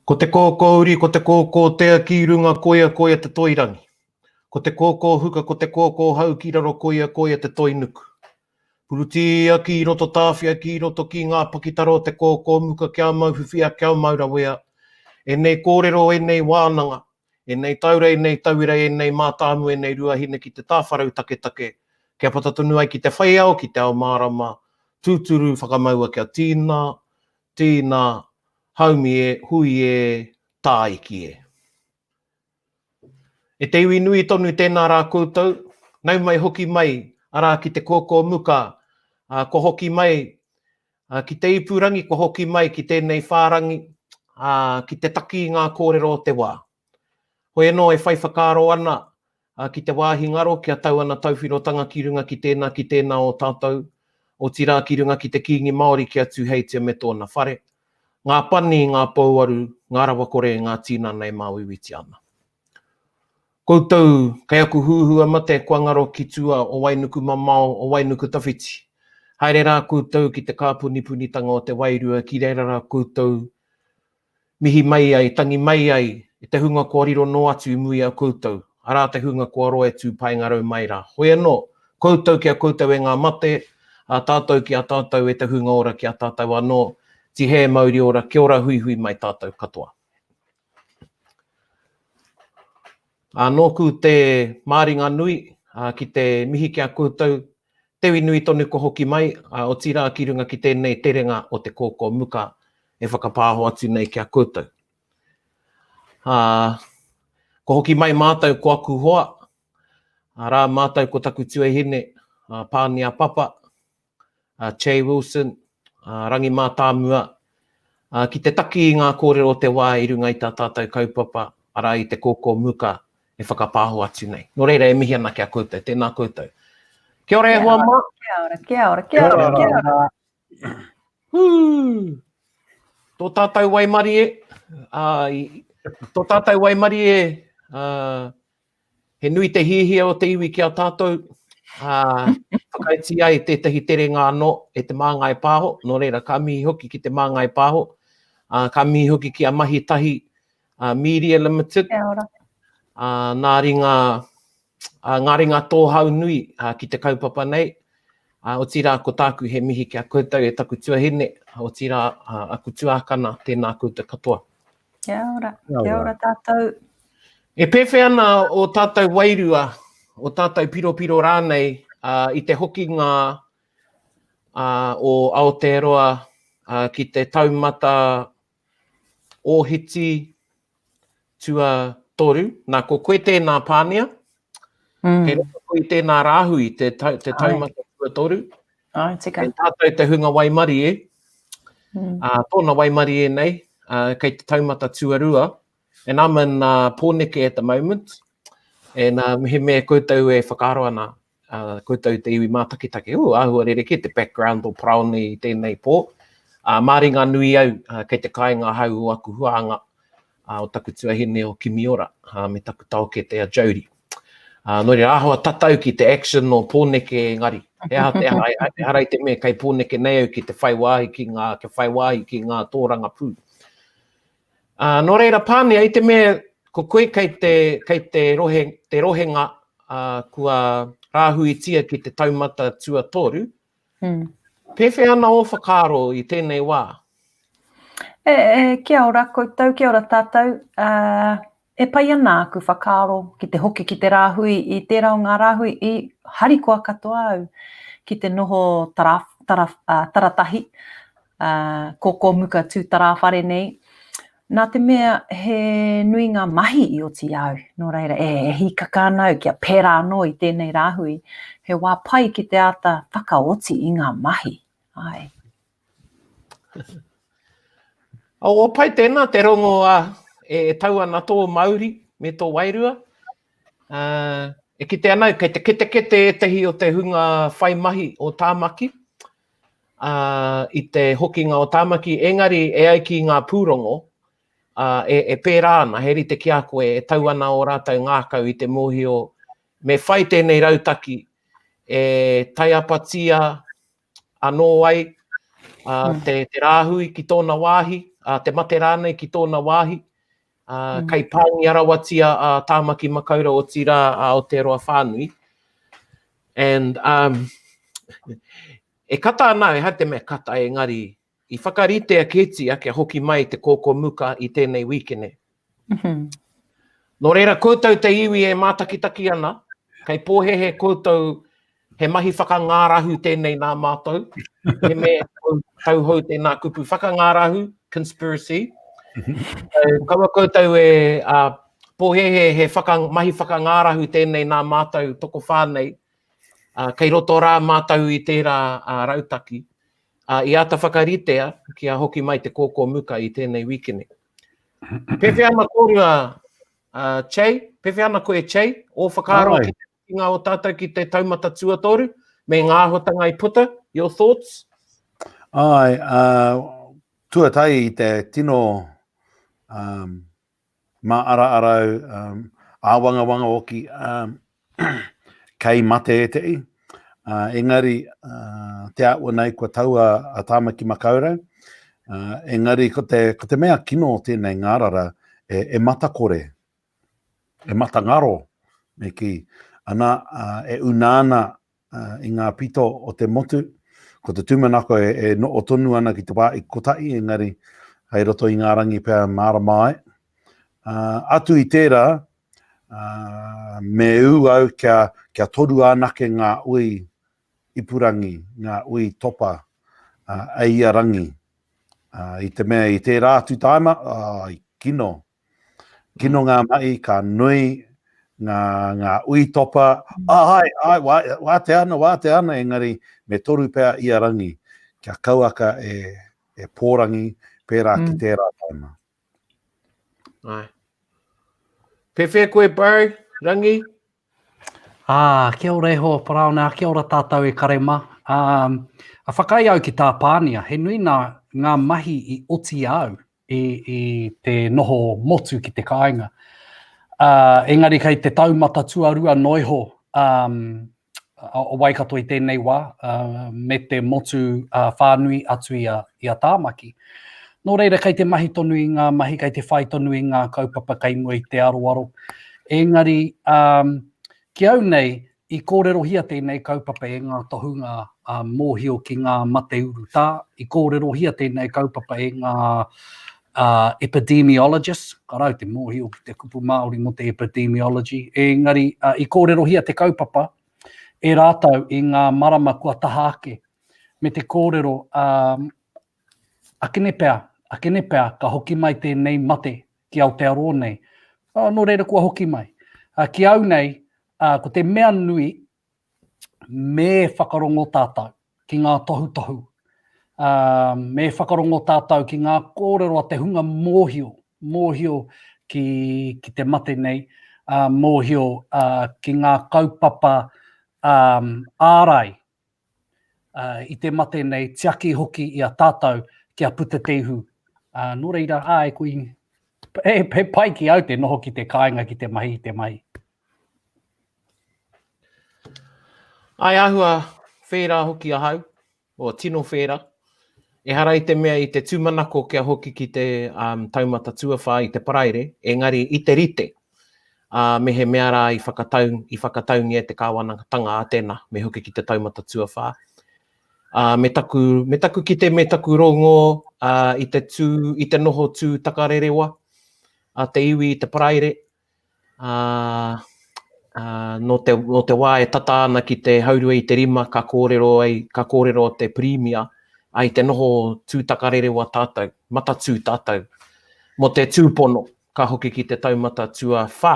Ko te kōkōuri, ko te kōkō tea ki runga koia koia te toirangi. Ko te kōkō huka, ko te kōkō hau ki raro koia koia te toinuku. Purutia ki roto tāwhia ki roto ki ngā pakitaro te kōkōmuka kia mauwhiwhia kia maurawea. E nei kōrero, e nei wānanga. E nei taura, e nei tauira, e nei mātāmu, e nei ruahine ki te tāwharau take. Kia patatunu ai ki te whaiao, ki te ao mārama. Tūturu whakamaua kia tīnā, haumi e, hui e, tāiki e. E te iwi nui tonu tēnā rā koutou, nau mai hoki mai, arā ki te Kōkōmuka, ko hoki mai, ki te ipurangi, ko hoki mai ki tēnei whārangi, ki te taki ngā kōrero o te wā. Hoi anō e whai whakaro ana ki te wāhi ngaro, kia tau ana tauwhirotanga ki runga ki tēnā o tātou, o tira ki runga ki te kingi Māori kia tūheitia me tōna whare. Ngā pani, ngā pauaru, ngā rawakore, ngā tīnana e māwiwiti ana. Koutou, kei aku huhua mate kua ngaro ki tua o Wainuku Mamao, o Wainuku Tawhiti. Haere rā koutou ki te kāpunipunitanga o te wairua, ki reira rā koutou mihi mai ai, tangi mai ai, e te hunga kua riro no atu i mui a koutou. Arā te hunga kua roe tū pai ngarau mai rā. Hoi anō, koutou ki a koutou e ngā mate, a tātou ki a tātou e te hunga ora ki a tātou anō. Ti he mauri ora, kia ora hui mai tātou katoa. Nōku te māringa nui, ki te mihi kia koutou, tewi nui tonu ko hoki mai, o tira ki runga ki tēnei terenga o te Kōkōmuka, e whakapāho atu nei kia koutou. Ko hoki mai mātou ko aku hoa, rā mātou ko taku tuahine, Pānia Papa, Wilson, Rangi Matamua, ki te taki i ngā kōrero o te wā i runga i tā tātou kaupapa, ara i te Kōkōmuka e whakapāho atu nei. Nō reira e mihi ana kia koutou, tēnā koutou. Kia ora e hoa mā? Kia ora. Tō tātou waimari e, tō tātou waimari e, he nui te hihia o te iwi kia tātou, whakaiti ai tētahi terenga anō e te māngai pāho, nō reira ka mihi hoki ki te māngai pāho, ka mihi hoki ki a mahi tahi Media Limited, ngā ringa tōhau nui ki te kaupapa nei, o tira ko tāku he mihi kia koutou e taku tuahine, o tira aku tuākana tēnā koutou katoa. Kia ora tātou. E pewhi ana o tātou wairua, o tātou piro rānei, i te hoki ngā o Aotearoa ki te taumata ōhiti tua toru, nā ko koe tēnā Pānia, kei roko koe tēnā Rahui, te taumata tua toru, Tika. e tātou te hunga waimari e, tōna waimari e nei, kei te taumata tuarua, and I'm in Pōneke at the moment, and he mea koutou e whakaro ana, koutou te iwi mātakitake, āhua rereke, te background o Paraone i tēnei pō. Māringa nui au, kei te kāinga hau o aku huanga, o taku tuahine o Kimiora, me taku taoke te a Jody. Nōri āhua tatau ki te action o Pōneke ngari. E hara i te mea kei Pōneke nei au ki te whaiwāhi ki ngā tōranga pū. Nō reira Pānia, i te mea ko koe kei te rohenga kua rāhuitia ki te taumata tua toru. Pewhi ana o whakaro i tēnei wā? Kia ora koutou, kia ora tātou. E pai ana aku whakaro ki te hoki ki te rāhui, i tērā o ngā rāhui i harikoa katoa au ki te noho taratahi, Kōkōmuka tūtara whare nei. Nā te mea he nui ngā mahi i oti au. Nō reira, e hikaka anau kia pērā anō i tēnei rāhui. He wā pai ki te ata whakaoti i ngā mahi. Ai. O pai tēnā te rongo e tau ana tō Māori me tō wairua. E kite anau, kei te kete e tehi o te hunga whaimahi o tāmaki. I te hokinga o tāmaki, engari e ai ki ngā pūrongo, e pērā ana, he rite ki a koe, e tau ana o rātou ngākau i te mōhio, me whai tēnei rautaki, e taiapatia anō ai, te rāhui ki tōna wāhi, te mate rānei ki tōna wāhi, kei pāngi arawatia tāmaki makaura o tira o te roa whānui. And e kata ana, e hate mea kata engari, i whakaritea ketia kia hoki mai te Kōkōmuka i tēnei wikene. Nō reira, koutou te iwi e mātakitaki ana, kei pōhehe koutou he mahi whakangārahu tēnei nā mātou. He me tauhou tēnā kupu whakangārahu, conspiracy. Kaua koutou e pōhehe he mahi whakangārahu tēnei nā mātou toko whānei, kei roto rā mātou i tērā rautaki. I ata whakaritea kia hoki mai te Kōkōmuka i tēnei wikene. Pewhi ana kōrua, Chei, pewhi ana koe Chei, o whakaro ki te tinga o tātou ki te taumata tuatoru, me ngā hotanga i puta, your thoughts? Ai, tuatai i te tino mā ara-arau, āwanga-wanga oki, kei mate e tei. Engari, te atua nei kua taua a tāmaki makaurau. Engari, ko te mea kino o tēnei ngārara, e mata kore, e mata ngaro, me ki. Ana, e unana i ngā pito o te motu, ko te tūmanako e no o tonu ana ki te wā i kotai, engari, hei roto i ngā rangi pēr māra mai. Atu i tērā, me au kia toru anake ngā ui ipurangi, ngā ui topa, eia rangi. I te mea i tērā atu taima, kino. Kino ngā mai, ka nui ngā ui topa, wā te ana, engari, me toru pēr ia rangi, kia kauaka e pōrangi pērā ki tērā taima. Ai. Pewhi koe bau, Rangi? Kia ora e ho, Paraone, kia ora tātou e karema. A whakai au ki tā Pānia, he nui ngā mahi i oti au i te noho motu ki te kāinga. Engari kei te taumata tuarua noiho o Waikato i tēnei wā, me te motu whānui atu i a tāmaki. Nō reira, kei te mahi tonu i ngā mahi, kei te whai tonu i ngā kaupapa kei mua i te aroaro. Engari, ki au nei, i kōrerohia tēnei kaupapa e ngā tohunga mōhio ki ngā mate uru tā, i kōrerohia tēnei kaupapa e ngā epidemiologist, ka rau te mōhio ki te kupu Māori mo te epidemiology. Engari, i kōrerohia te kaupapa, e rātau i ngā marama kua taha ake, me te kōrero akene pēr, ka hoki mai tēnei mate ki Aotearoa nei. Nō reira kua hoki mai. Ki au nei, ko te mea nui me whakarongo tātou ki ngā tohu. Me whakarongo tātou ki ngā kōrero a te hunga mōhio ki te mate nei, mōhio ki ngā kaupapa ārai i te mate nei, tiaki hoki i a tātou kia puta tehu. Nō reira, koe he pai ki au te noho ki te kāinga ki te mahi. Ai ahua whērā hoki ahau, o tino whērā. E hara i te mea i te tūmanako kia hoki ki te taumata tuawhā i te paraire, engari i te rite. Me he mea rā i whakataungi e te kāwanatanga a tēnā, me hoki ki te taumata tuawhā. Me taku ki te me taku rongo i te noho tū takarerewa, te iwi i te paraire. No te wā e tata ana ki te haurua i te rima, ka kōrero te premia, ai te noho tū takarerewa tātou, mata tū tātou, mo te tūpono, ka hoki ki te taumata tuawhā.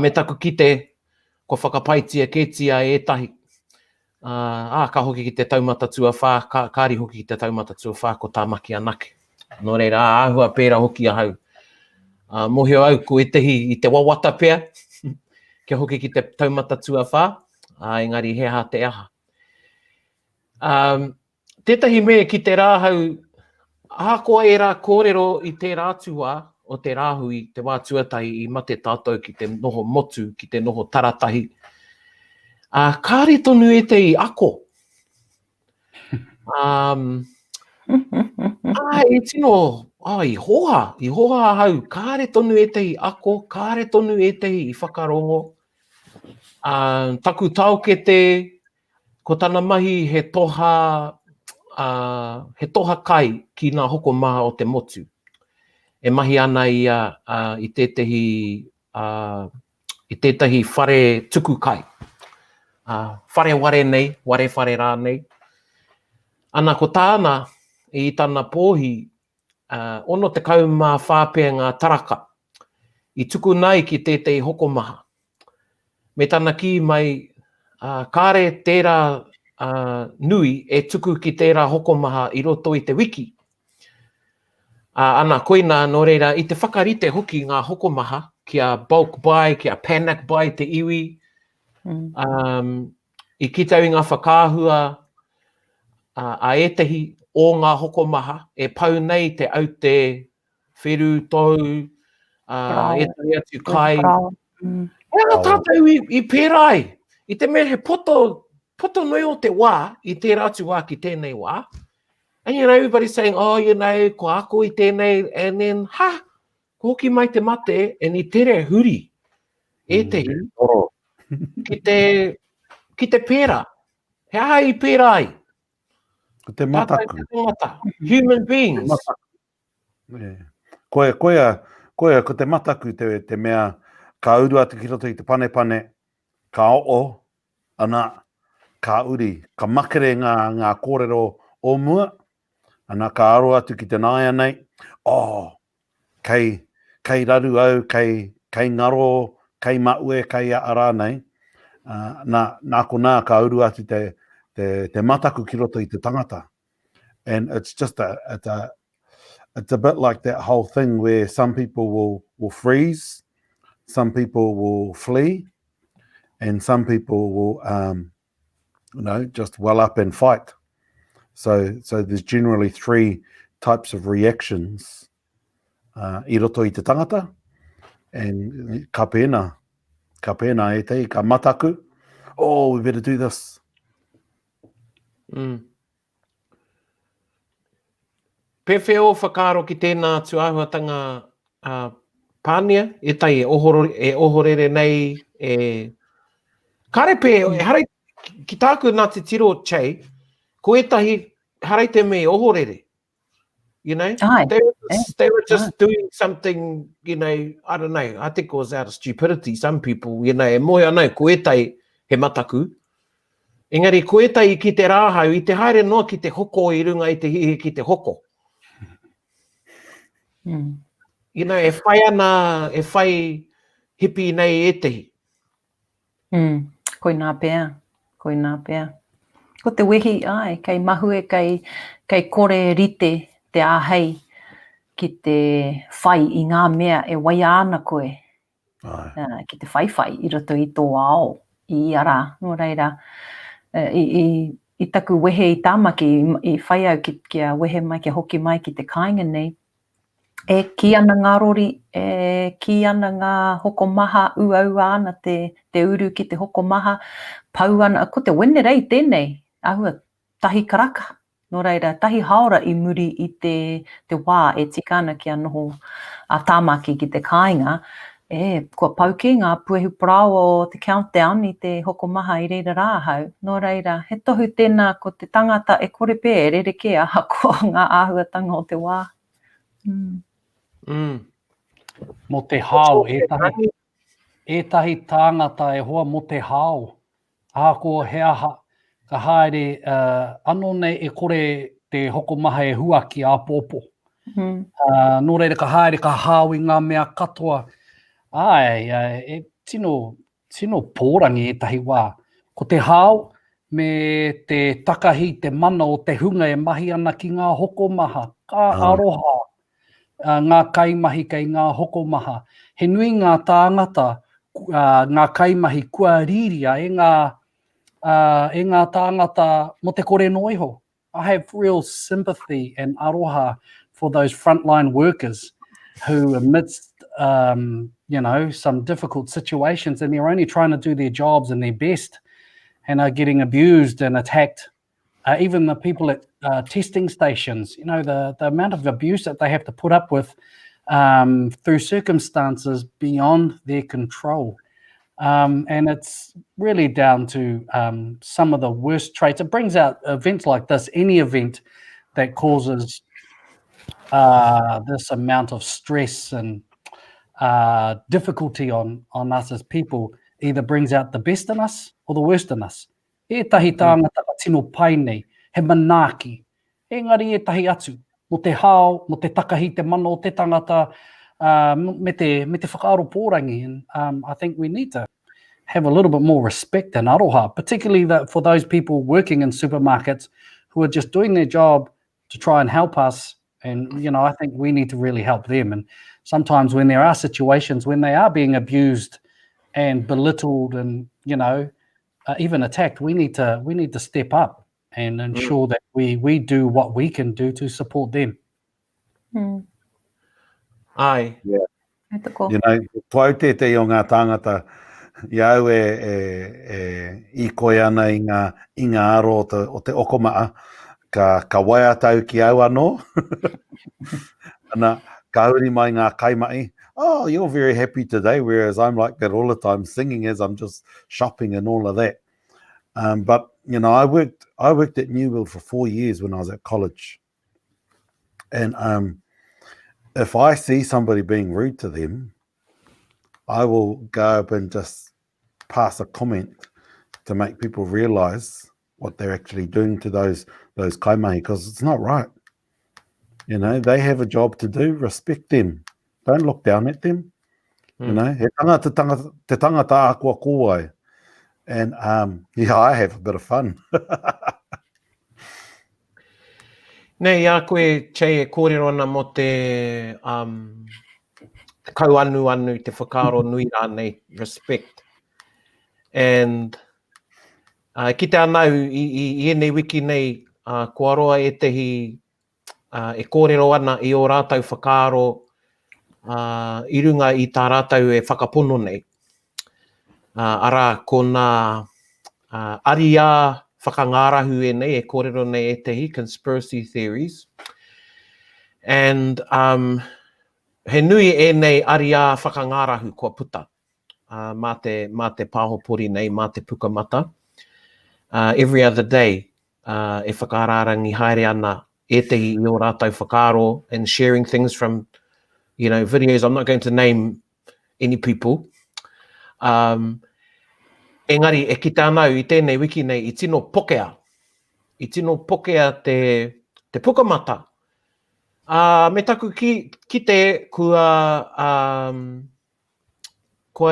Me taku ki te, ko whakapaitia ketia e tahi, ka hoki ki te taumata tuawhā, kāri hoki ki te taumata tuawhā ko tāmaki anake. Nō reira, ahua pēra hoki ahau. Mohio au ko e tehi i te wawata pēr, kia hoki ki te taumata tuawhā, engari heha te aha. Tētahi mea ki te rāhau, ahakoa e rā kōrero i te rātua o te Rahui, te wā tuatahi i mate tātou ki te noho motu, ki te noho taratahi. Kāre tonu e te i ako. I tino, I hoha hau, kāre tonu e te i ako, kāre tonu e te i whakarongo. Taku tau ke te, ko tana mahi he toha kai ki ngā hoko maha o te motu. E mahi ana ia i tētahi whare tuku kai. Whare ware nei, ware whare rā nei. Ana ko tāna, i tāna pōhi, ono te kaumā whāpea ngā taraka. I tuku nei ki tētahi hoko maha. Me tāna ki mai, kāre tērā nui e tuku ki tērā hoko maha i roto i te wiki. Ana koina no reira, i te whakarite hoki ngā hoko maha, kia bulk buy, kia panic buy te iwi. I kitau i ngā whakāhua a etehi o ngā hoko maha, e pau nei te au te whiru, tau, etehi atu kai. Ea tātou i pērai, i te mea he poto noi o te wā, i te ratu wā ki tēnei wā. And you know, everybody's saying, oh, you know, ko ako i tēnei, and then, ko hoki mai te mate, and I tere huri, etehi, ki te pēra. He aha I pēra ai. Ko te mataku. Human beings. Koea, ko te mataku te mea, ka uru atu ki roto I te pane, ka o, ana, ka uri, ka makere ngā kōrero o mua, ana ka aro atu ki te nāia nei, kei raru au, kei ngaro, kei maue, kei ara nei, nā ko nā ka uru atu te mataku ki roto I te tangata. And it's just it's a bit like that whole thing where some people will freeze, some people will flee, and some people will, just well up and fight. So there's generally 3 types of reactions I roto I te tangata, and ka pēna e te, ka mataku, we better do this. Pewhia o whakaaro ki tēnā tuahuatanga Pānia, e tai e ohorere nei, karepe, harai, ki tāku nā te tiro chei, ko etahi harai te me ohorere. You know, they were just doing something, I don't know, I think it was out of stupidity. Some people, e moe anau, ko etai he mataku. Engari, ko etai ki te rāhau, I te haere noa ki te hoko I runga I te hihi ki te hoko. E whai ana, e whai hipi nei etehi. Koi nā pēr. Ko te wehi, kei mahue, kei kore rite te āhei ki te whai I ngā mea e wai ana koe. Ki te whai I roto I tō ao, I ara, no reira. I taku wehe I tāmaki, I whai au kia wehe mai, kia hoki mai ki te kāinga nei. E ki ana ngā rori, ki ana ngā hoko maha, ua ana te uru ki te hoko maha, pau ana, ko te wene rei tēnei, ahua tahi karaka. No reira, tahi haora I muri I te wā e tika ana ki anoho a tāmaki ki te kāinga, kua pau ki ngā puehu parao o te countdown I te hoko maha I reira rāhau. No reira, he tohu tēnā ko te tangata e kore pē, e rere ke aha ko ngā āhuatanga o te wā. Mo te hao, etahi tāngata e hoa mo te hao. Ako he aha, ka haere, anō nei e kore te hoko maha e hua ki a pōpō. Nō reira ka haere ka hao I ngā mea katoa. E tino pōrangi etahi wā. Ko te hao, me te takahi, te mana o te hunga e mahi ana ki ngā hoko maha. Ka aroha. Ngā kaimahi kei ngā hoko maha. He nui ngā tāngata, ngā kaimahi kua riria e ngā tāngata mo te kore noiho. I have real sympathy and aroha for those frontline workers who amidst, some difficult situations and they're only trying to do their jobs and their best and are getting abused and attacked even the people at testing stations, you know, the amount of abuse that they have to put up with through circumstances beyond their control. And it's really down to some of the worst traits. It brings out events like this, any event that causes this amount of stress and difficulty on us as people, either brings out the best in us or the worst in us. Ētahi tāngata ka tino pai nei, he manaaki. Engari ētahi atu, mo te hao, mo te takahi te mana o te tangata, me te whakaaro pōrangi. And I think we need to have a little bit more respect and aroha, particularly for those people working in supermarkets who are just doing their job to try and help us. And, you know, I think we need to really help them. And sometimes when there are situations when they are being abused and belittled and, you know, even attacked, we need to step up and ensure that we do what we can do to support them. Ai. Yeah. You know, tautetei o ngā tāngata, iau i koe ana i ngā aro o te okomaa, ka waiatau ki au anō. Ana, ka uri mai ngā kaimai, oh, you're very happy today, whereas I'm like that all the time, singing as I'm just shopping and all of that. But, you know, I worked at Newville for 4 years when I was at college. And if I see somebody being rude to them, I will go up and just pass a comment to make people realise what they're actually doing to those kaimahi, because it's not right. You know, they have a job to do. Respect them. Don't look down at them. You know, he te tangata a kua kōwai. And yeah, I have a bit of fun. Nei, a koe chei e kōrero ana mo te kau anu te whakaaro nui rānei, respect. And ki te anau i enei wiki nei, kua roa e tehi e kōrero ana i o rātau whakaaro i runga i tā rātau e whakapono nei. Ara, ko nā aria whakangārahu e nei, e kōrero nei e tehi, conspiracy theories. And he nui e nei aria whakangārahu kua puta, mā te pāhopori nei, mā te pukamata. Every other day, e whakararangi haere ana e tehi i o rātau whakaaro, and sharing things from, you know, videos. I'm not going to name any people. Engari, e ki tānau i tēnei wiki nei, i tino pokea. I tino pokea te pukamata. Me taku ki te kua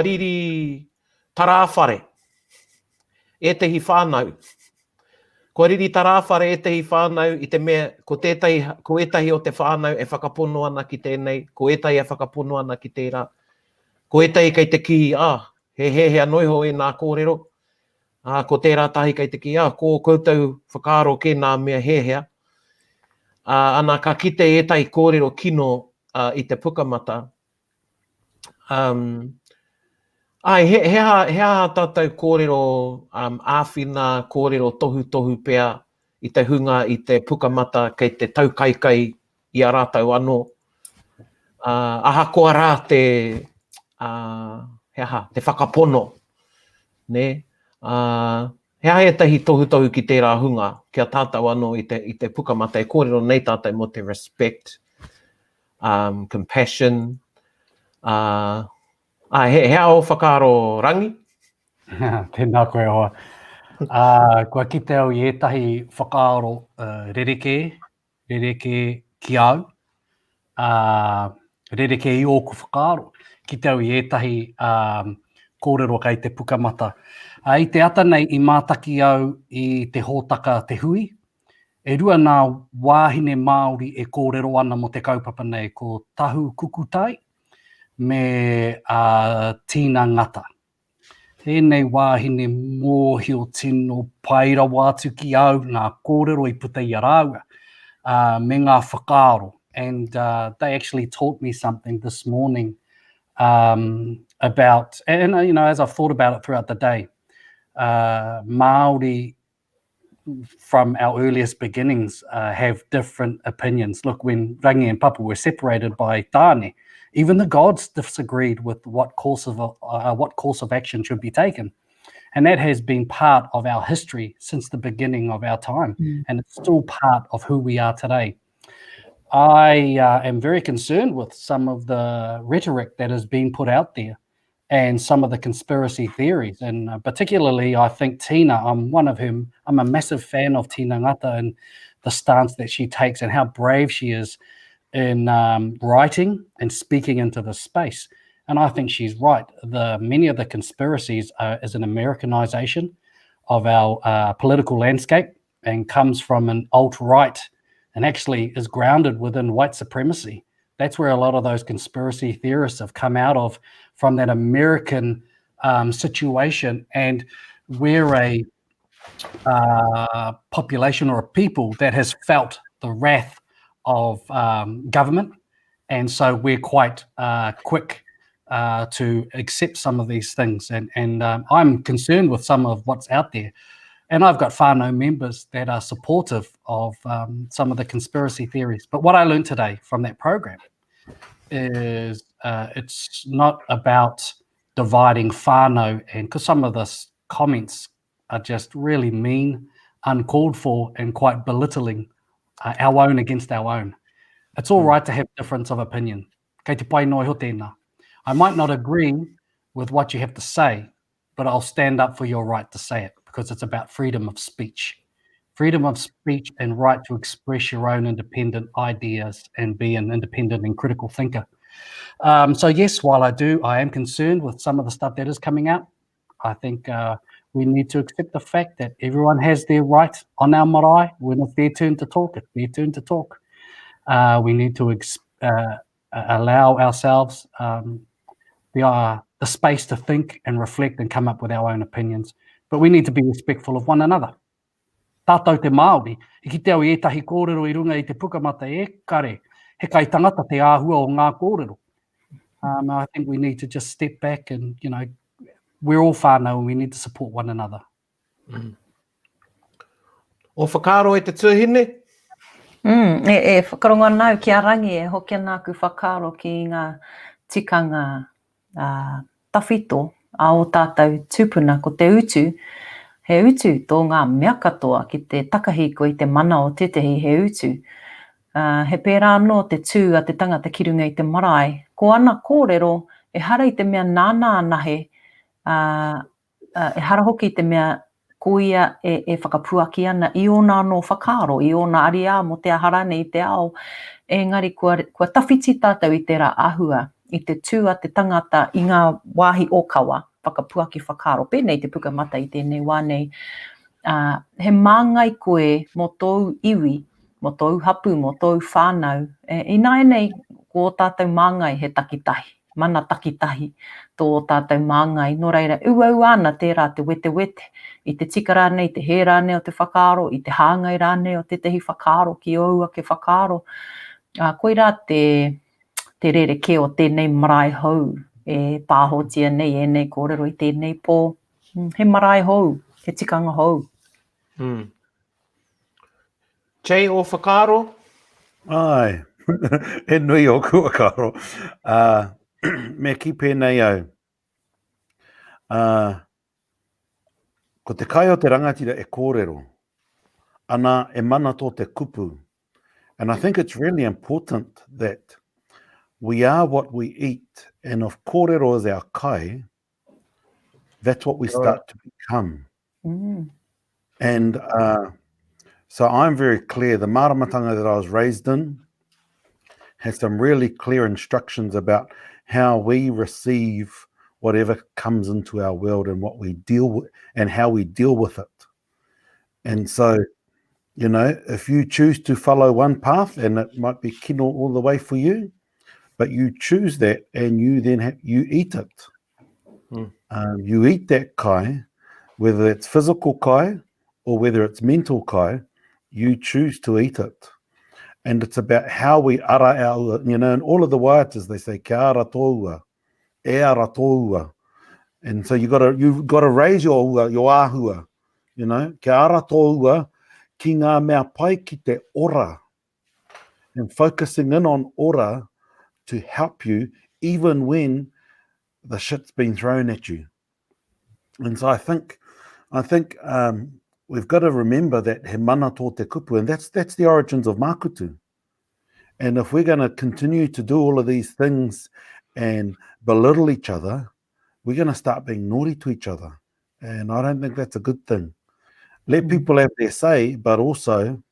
riri tarawhare e tehi whānau. Kua riri tarawhare e tehi whānau i te mea, ko etahi o te whānau e whakapono ana ki tēnei, ko etahi e whakapono ana ki tērā, ko etahi kei te ki, he anoiho e nā kōrero, ko tērā tahi kei te ki, ko koutou whakaaro ke nā mea hehea. Ana ka kite etahi kōrero kino i te pukamata. He aha tātou kōrero āwhina, kōrero tohu pea i te hunga, i te pukamata, kei te taukaikai i a rātau anō. Ahakoa rā te whakapono, ne? He aia tahi tohu ki tērā hunga, kia tātou anō i te pukamata, e kōrero nei tātou mo te respect, compassion. He ao whakaaro rangi? Tēnā koe hoa. Kua kite au i ētahi whakaaro rereke ki au. Rereke i ōku whakaaro. Kite au i ētahi kōrero kei te pukamata. I te ata nei i mātaki au i te hōtaka te hui. E rua nā wāhine Māori e kōrero ana mo te kaupapa nei, ko tahu kukutai me tīna ngata. Tēnei wāhine mōhi o tino paira wātu ki au, ngā kōrero i puta i a rāua, me ngā whakaaro. And they actually taught me something this morning about, and you know, as I've thought about it throughout the day, Māori from our earliest beginnings, have different opinions. Look, when Rangi and Papa were separated by tāne, even the gods disagreed with what course of action should be taken. And that has been part of our history since the beginning of our time. And it's still part of who we are today. I am very concerned with some of the rhetoric that is being put out there and some of the conspiracy theories. And particularly, I think Tina, I'm a massive fan of Tina Ngata and the stance that she takes and how brave she is in writing and speaking into the space. And I think she's right. Many of the conspiracies is an Americanization of our political landscape and comes from an alt-right and actually is grounded within white supremacy. That's where a lot of those conspiracy theorists have come out of, from that American situation. And we're a population or a people that has felt the wrath of government. And so we're quite quick to accept some of these things. And I'm concerned with some of what's out there. And I've got whānau members that are supportive of some of the conspiracy theories. But what I learned today from that program is it's not about dividing whānau, and because some of the comments are just really mean, uncalled for, and quite belittling our own against our own. It's all right to have difference of opinion. Kei te pai noi ho tēnā. I might not agree with what you have to say, but I'll stand up for your right to say it, because it's about freedom of speech. Freedom of speech and right to express your own independent ideas and be an independent and critical thinker. So yes, while I am concerned with some of the stuff that is coming out, I think we need to accept the fact that everyone has their right on our marae. When it's their turn to talk, it's their turn to talk. We need to allow ourselves the space to think and reflect and come up with our own opinions. But we need to be respectful of one another. Tātou te Māori, I ki te au I etahi kōrero I runga I te pukamata kare, he kai tangata te āhua o ngā kōrero. I think we need to just step back and, we're all whānau and we need to support one another. O whakaaro te tuahine? Whakaronga nau ki a Rangi hoki anā ku whakaaro ki ngā tikanga tawhito a o tātou tūpuna ko te utu. He utu tō ngā mea katoa ki te takahiko I te mana o tetehi he utu. He pērā anō te tū a te tangata ki runga I te marae. Ko ana kōrero e hara I te mea nāna nahe, e hara hoki I te mea ko ia e whakapuaki ana I ona anō whakaaro, I ona aria mo te aharane I te ao. Engari kua tawhiti tātou I te rā ahua, I te tū a te tangata I ngā wāhi okawa, whakapuaki whakaaro. Pēnei te pukamata I tēnei wānei. He māngai koe mo tōu iwi, mo tōu hapu, mo tōu whānau. I nāi nei, ko tātou māngai he takitahi, mana takitahi tō tātou māngai. Nō reira, ua ana tērā te wete. I te tika rānei, te he rānei o te whakaaro, I te hāngai rānei o te tehi whakaaro, ki oua ke whakaaro. Koe rā te rere ke o tēnei marae hou, e pāhotia nei e nei kōrero I tēnei pō. He marae hou, he tikanga hou. Jay o whakaaro? Ai, he nui o kua karo. Me ki pēnei au. Ko te kai o te rangatira e kōrero, ana e mana tō te kupu. And I think it's really important that we are what we eat, and if kōrero is our kai, that's what we start to become. And so I'm very clear, the māramatanga that I was raised in has some really clear instructions about how we receive whatever comes into our world and what we deal with and how we deal with it. And so, if you choose to follow one path, and it might be kino all the way for you, but you choose that and you then you eat it. You eat that kai, whether it's physical kai or whether it's mental kai, you choose to eat it. And it's about how we ara our, in all of the waiatas, they say, kia ara tōua, e ara tōua. And so you've got to raise your ahua, kia ara tōua, ki ngā mea pai ki te ora, and focusing in on ora to help you even when the shit's been thrown at you. And so I think we've got to remember that he mana tō te kupu, and that's the origins of makutu. And if we're going to continue to do all of these things and belittle each other, we're going to start being naughty to each other. And I don't think that's a good thing. Let people have their say, but also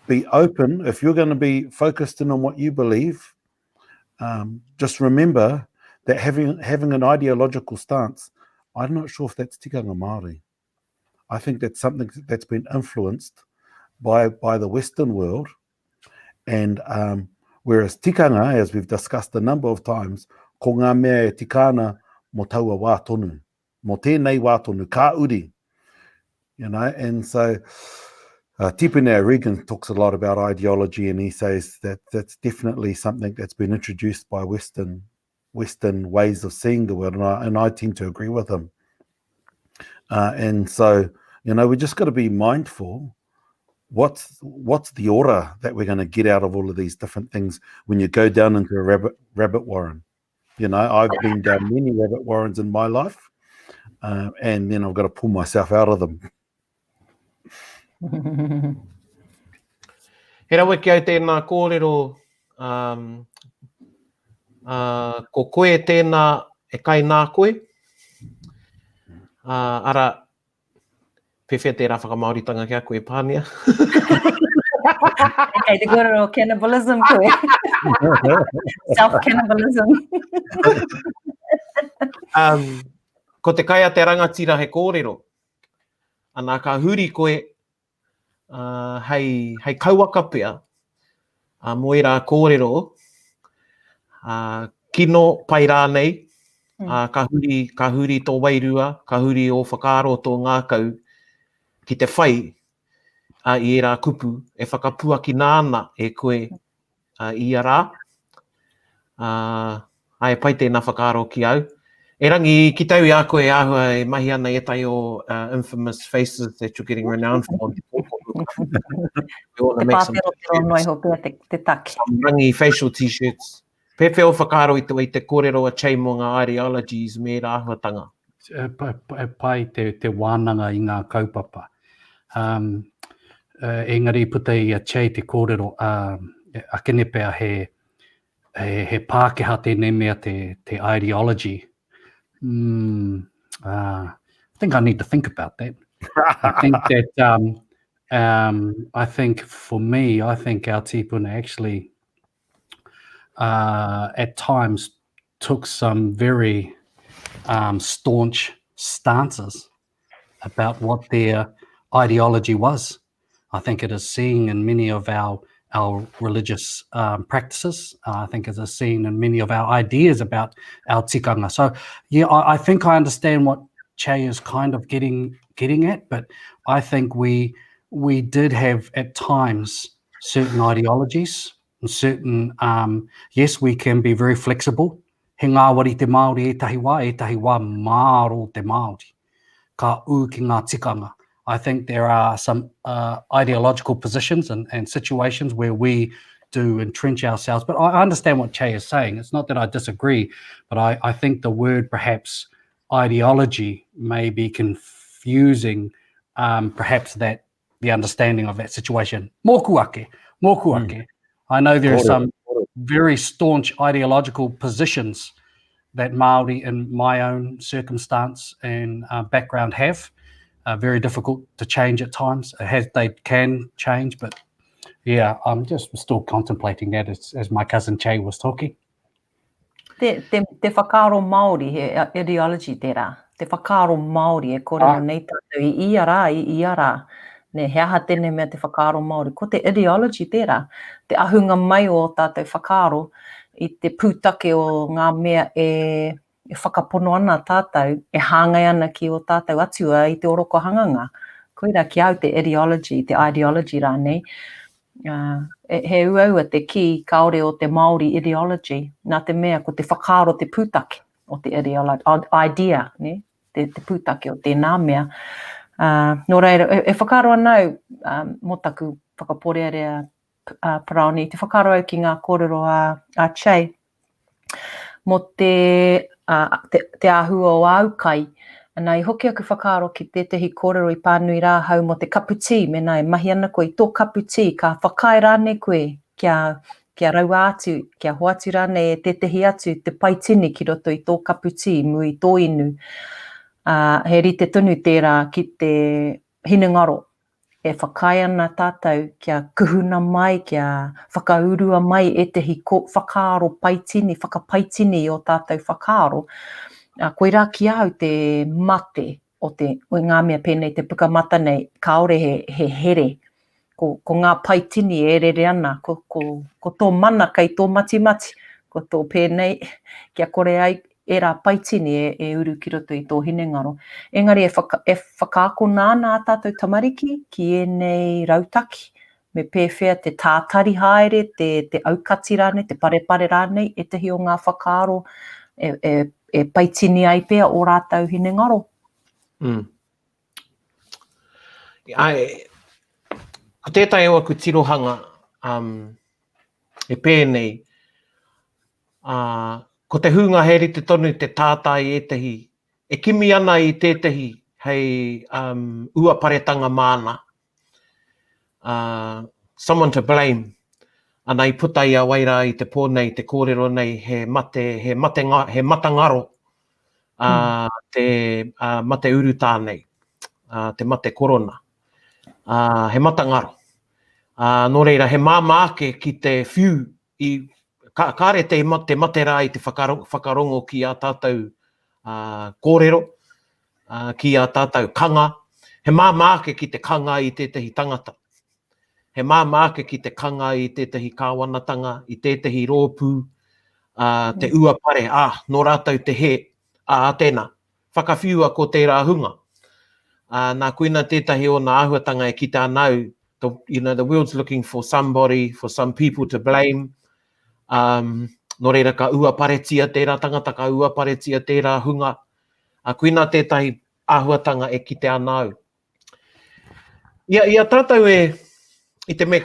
be open. If you're going to be focused in on what you believe, just remember that having an ideological stance, I'm not sure if that's tikanga Māori. I think that's something that's been influenced by the Western world. And whereas tikanga, as we've discussed a number of times, ko ngā mea e tikana mo taua wā tonu, mo tēnei wā tonu, ka uri. You know, and so Tipene Regan talks a lot about ideology, and he says that that's definitely something that's been introduced by Western ways of seeing the world, and I tend to agree with him. And so, you know, we just got to be mindful. What's the ora that we're going to get out of all of these different things when you go down into a rabbit warren? You know, I've been down many rabbit warrens in my life, and then I've got to pull myself out of them. He rawa ki au tēnā kōrero, ko koe tēnā e kai nā koe. Ara, pewhia tērā whakamauritanga kia koe, Pānia. Kei te kōrero cannibalism koe. Self-cannibalism. Ko te kai a te rangatira he kōrero. Anā ka huri koe hei kauaka pea, mo i rā kōrero, kino pai rānei, ka huri tō wairua, ka huri o whakaaro tō ngākau ki te whai, i rā kupu, e whakapuaki nāna e koe i a rā. Ai pai tēnā whakaaro ki au. E rangi ki tau i a koe āhua e mahi ana e tai o infamous faces that you're getting renowned for. Te pāpero noi ho pia te take. Some rangi facial t-shirts. Pepe o whakaaro i te kōrero a chei mo ngā ideologies me rā āhuatanga. Pai te wānanga i ngā kaupapa. Engari puta i a chei te kōrero a kene pea he Pākehā tēnei mea te ideology. I think I need to think about that. I think that I think for me, I think our tipuna actually at times took some very staunch stances about what their ideology was. I think it is seen in many of our religious practices. I think it is seen in many of our ideas about our tikanga. So, yeah, I think I understand what Che is kind of getting at, but I think we did have at times certain ideologies and certain, yes, we can be very flexible. He ngā wari te Māori etahi wā māro te Māori. Ka u ki ngā tikanga. I think there are some ideological positions and situations where we do entrench ourselves. But I understand what Che is saying. It's not that I disagree, but I think the word perhaps ideology may be confusing perhaps that the understanding of that situation. Mōku ake. I know there are some very staunch ideological positions that Māori in my own circumstance and background have. Very difficult to change at times. They can change, but yeah, I'm just still contemplating that as my cousin Che was talking. Te whakaaro Māori, he ideology tērā. Te whakaaro Māori e kōrero nei tātou i a rā. Ne he aha tēnei mea te whakaaro Māori. Ko te ideology tērā, te ahunga mai o tātou whakaaro i te pūtake o ngā mea e whakapono ana tātou, e hāngai ana ki o tātou atua i te oroko hanganga. Koira ki au te ideology rānei. He uaua te ki kaore o te Māori ideology, nā te mea ko te whakaaro te pūtake o te idea, ne? Te pūtake o tēnā mea. Nō reira, e whakaro anau mō taku whakaporearea Paraone, te whakaro au ki ngā kōrero a Che, mō te āhua o aukai, Nā i hoki aku whakaro ki tētahi kōrero I pānui rā hau mō te kapu tī, me nā e mahi ana koe I tō kapu tī, ka whakai rāne koe kia raua atu, kia hoatu rāne e tētahi atu te paitini ki roto I tō kapu tī, mui tō inu. He rite tonu tērā ki te hinengaro, e whakai ana tātou kia kuhuna mai, kia whakaurua mai e tehi whakaaro paitini, whakapaitini o tātou whakaaro. Koe rā ki au te mate o ngā mea pēnei te puka mata nei, kaore he here. Ko ngā paitini e rere ana, ko tō mana kai tō mati, ko tō pēnei, kia kore ai e rā paitini e uru ki roto I tō hinengaro. Engari e whakaako nāna tātou tamariki ki ēnei rautaki, me pēwhea te tātari haere, te aukati rāne, te parepare rāne, e tehi o ngā whakaaro e paitini ai pēr o rātau hinengaro. Ko tētai o aku tirohanga e pēnei, ko te hunga heri te tonu te tātai e tehi, e kimi ana I tētahi hei uaparetanga māna. Someone to blame. Ana I puta I a waira I te pōnei, te kōrero nei, he matangaro, te mate uru tānei, te mate korona. He matangaro. Nō reira, he māmaake ki te whiu, kāre te mate rā I te whakarongo ki a tātou kōrero, ki a tātou kanga. He māmaake ki te kanga I tētahi tangata. He māmaake ki te kanga I tētahi kāwanatanga, I tētahi rōpū, te uapare, nō rātou te he, tēnā, whakawhiua ko tērā hunga. Nā kuina tētahi o nā ahuatanga e ki tā nau, the world's looking for somebody, for some people to blame. Nō reira ka uaparetia tērā tangata, ka uaparetia tērā hunga. Kuina tētahi ahuatanga e ki te anau. Ia tātou I te me,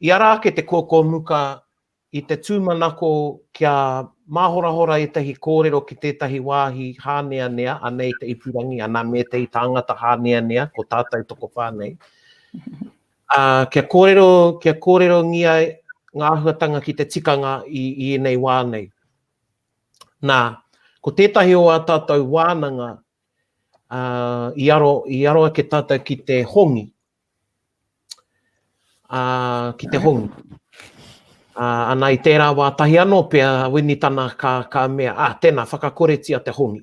I arāke te kōkōmuka I te tūmanako kia mahorahora I tehi kōrero ki tētahi wāhi hānea nea, anei te ipurangi, anā me te I tāngata hānea nea, ko tātou toko whānei. Kia kōrero ngia ngā ahuatanga ki te tikanga I nei wānei. Nā, ko tētahi o a tātou wānanga, I aro ke tātou ki te hongi. Ki te hongi. Ana I tērā wā tahi anō pia wini tana ka mea, tēnā whakakoretia te hongi.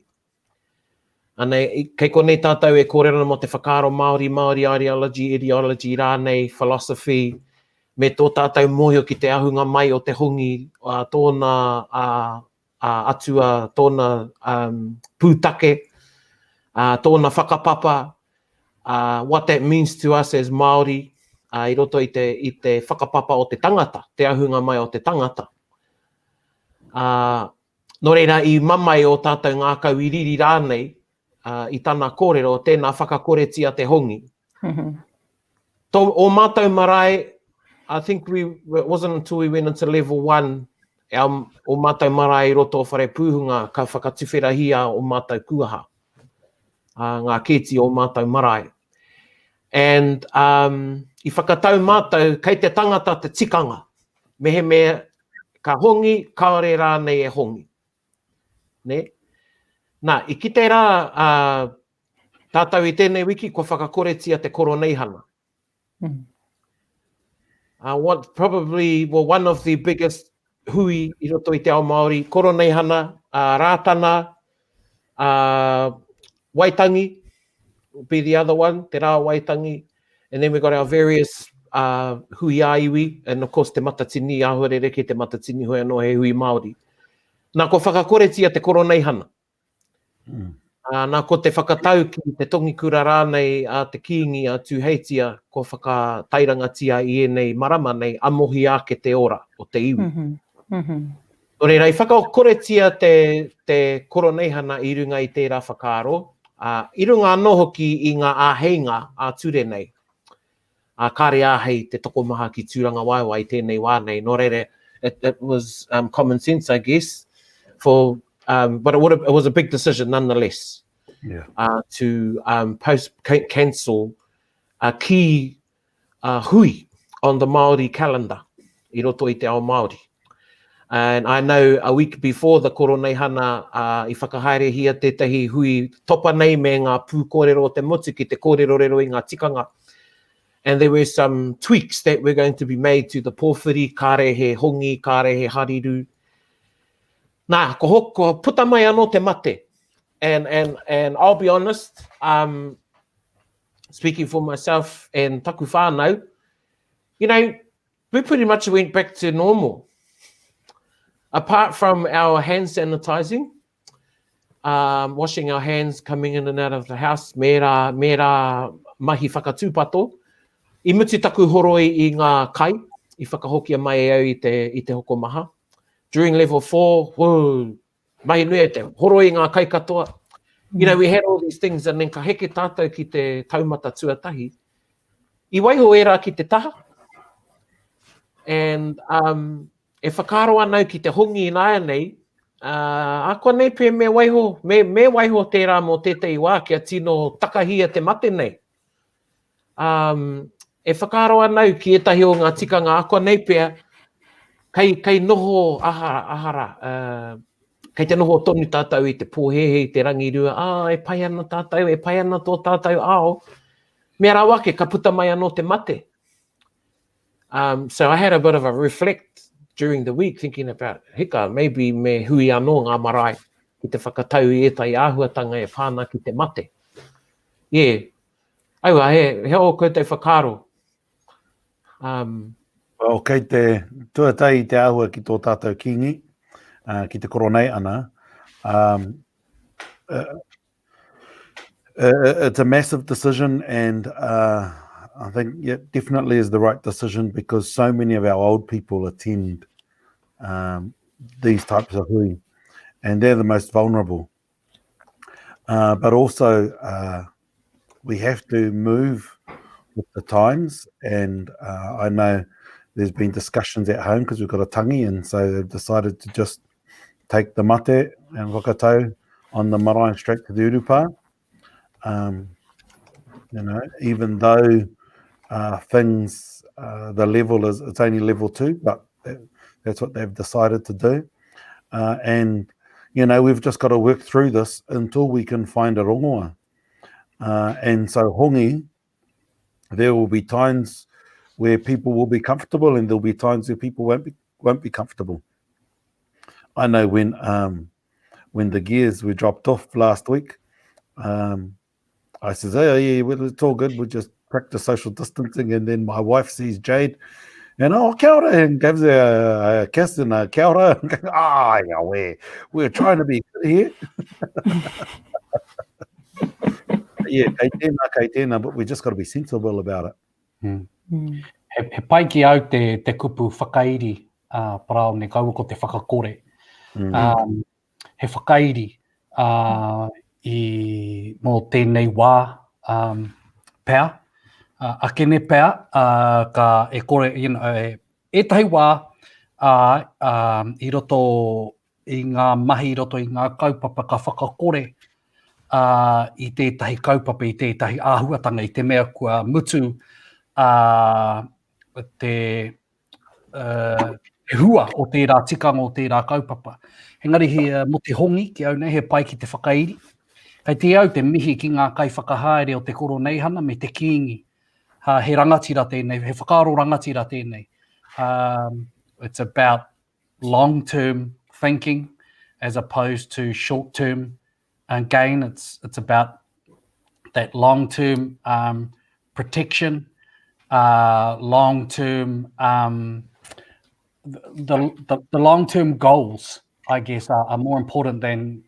Ana kei konei tātou e kōrero mo te whakaaro Māori ideology rānei, philosophy, me tō tātou mōhio ki te ahunga mai o te hongi, tōna atua, tōna pūtake, tōna whakapapa, what that means to us as Māori, I roto I te whakapapa o te tangata, te ahunga mai o te tangata. Nō reira, I mamai o tātou ngā kau I riri rānei, I tāna kōrero, tēnā whakakoretia te hongi. O mātou marae, I think it wasn't until we went into level 1, o mātou marae I roto o whare pūhunga, ka whakatuwherahia o mātou kuaha. Ngā kēti o mātou marae. And I whakatau mātou, kei te tangata te tikanga. Mehe mea, ka hongi, kaore rānei e hongi. Ne? Nā, I ki te rā, tātou I tēnei wiki, ko whakakoretia te koroneihana. One of the biggest hui I roto I te ao Māori, koroneihana, rātana, waitangi, will be the other one, te rā waitangi. And then we've got our various hui aiwi, and of course te matatini, ahorere ki te matatini hoi anō he hui Māori. Nā ko whakakoretia te koroneihana. Nā ko te whakatau ki te tongikura rānei a te kiingi a tūheitia, ko whakatairangatia I nei marama nei amohi ake te ora o te iwi. Nō reira, I whakakoretia te koroneihana I runga I tērā whakaaro, I runga anō hoki I ngā āheinga a ture nei. Kāre āhei te tokomaha ki tūranga waiwai tēnei wānei. Nō reire, it was common sense, I guess, but it was a big decision nonetheless. To cancel ki hui on the Māori calendar, I roto I te ao Māori. And I know a week before the koroneihana, I whakahaere hia tētahi hui topa nei me ngā pū kōrero o te motu ki te kōrero rero I ngā tikanga. And there were some tweaks that were going to be made to the pōwhiri, kāre he hongi, kāre he hariru. Nā, ko puta mai anō te mate. And I'll be honest, speaking for myself and taku whānau, you know, we pretty much went back to normal. Apart from our hand sanitizing, washing our hands coming in and out of the house, mera mahi whakatūpato, I muti taku horoi I ngā kai, I whakahokia mai au I te hoko maha. During level 4, whoa, mahi nui te horoi ngā kai katoa. You know, we had all these things, and then ka heke tātou ki te taumata tuatahi. I waiho e rā ki te taha. And e whakaro anau ki te hongi nāia nei, a koa nei pē me waiho tērā mō tētei wā kia tino takahia te mate nei. E whakaro anau ki etahi o ngā tikanga, a koa nei pē, kei noho ahara, kei te noho tonu tātou I te pōhehe, I te rangirua, e pai ana tātou, e pai ana tō tātou ao. Mea rā wake, ka puta mai anō te mate. So I had a bit of a reflect during the week, thinking about, hika, maybe me hui anō ngā marae, ki te whakatau I etai āhuatanga e whāna ki te mate. Yeah. Aua, he o koutou whakaro. Kei te tuatai I te āhua ki tō tātou kingi, ki te koronei ana. It's a massive decision, and I think it definitely is the right decision because so many of our old people attend these types of hui, and they're the most vulnerable. But also, we have to move with the times, and I know there's been discussions at home because we've got a tangi, and so they've decided to just take the mate and whakatau on the marae straight to the urupā. You know, even though things, the level is, it's only level 2, but that's what they've decided to do. And, you know, we've just got to work through this until we can find a rongoa. And so hongi, there will be times where people will be comfortable and there'll be times where people won't be comfortable. I know when the gears were dropped off last week, I says, oh yeah, well, it's all good, we'll just practice social distancing. And then my wife sees Jade and, oh, kia ora, and gives her a kiss and a kia ora. Yeah, we're trying to be good here. Yeah, kei tēnā, but we just got to be sensible about it. He pai ki au te kupu whakairi, Paraone, kaua ko te whakakore. He whakairi I mō tēnei wā pēr. Akene pēr, ka e kore, you know, etahi wā I roto I ngā mahi, I roto I ngā kaupapa ka whakakore I tētahi kaupapa, I tētahi āhuatanga, I te mea kua mutu te hua o tērā tikanga o tērā kaupapa. Engari he mo te hongi ki au nei, he pai ki te whakairi. Kei te au te mihi ki ngā kai whakahaere o te koroneihana me te kiingi. He rangatira tēnei, he whakaaro rangatira tēnei. It's about long-term thinking as opposed to short-term gain. It's about that long-term protection, long-term the long-term goals, I guess, are more important than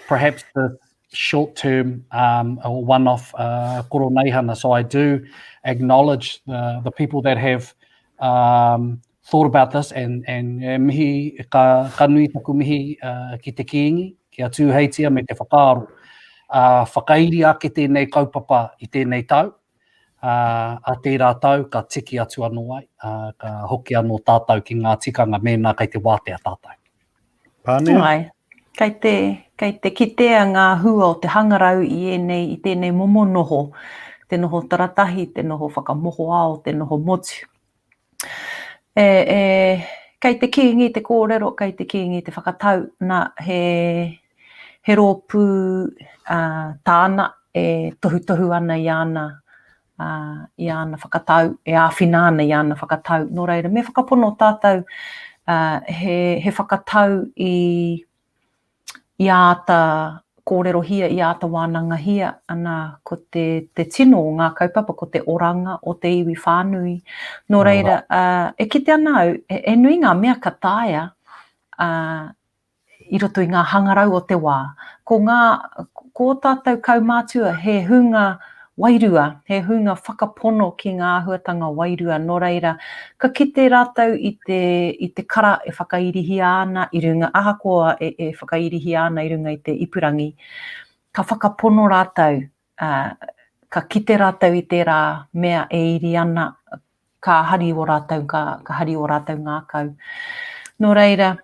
perhaps the short-term or one-off koroneihana. So I do acknowledge the people that have thought about this and mihi ka nui taku mihi ki te kiingi, kia tūheitia me te whakaaro. whakairi ake tēnei kaupapa i tēnei tau. A tērā tau, ka tiki atu anō ai, ka hoki anō tātou ki ngā tikanga mēnā kei te wātea tātou. Pānia? Ai, kei te kitea ngā hua o te hangarau i tēnei momo noho, te noho taratahi, te noho whakamoho ao, te noho motu. Kei te kiingi te kōrero, kei te kiingi te whakatau, nā he rōpū tāna tohu ana i ana whakatau, āwhina ana i ana whakatau. Nō reira, me whakapono tātou he whakatau i āta kōrero hia, i āta wānanga hia, ana ko te tino o ngā kaupapa, ko te oranga o te iwi whānui. Nō reira, e kite ana au, e nui ngā mea ka tāia i roto i ngā hangarau o te wā. Ko tātou kaumātua, he hunga wairua, he hunga whakapono ki ngā āhuatanga wairua. Nō reira, ka kite rātou i te kara e whakairihi ana i runga, ahakoa e whakairihi ana i runga i te ipurangi. Ka whakapono rātou, ka kite rātou i tērā mea e iri ana, ka hari o rātou, ka hari o rātou ngākau. Nō reira,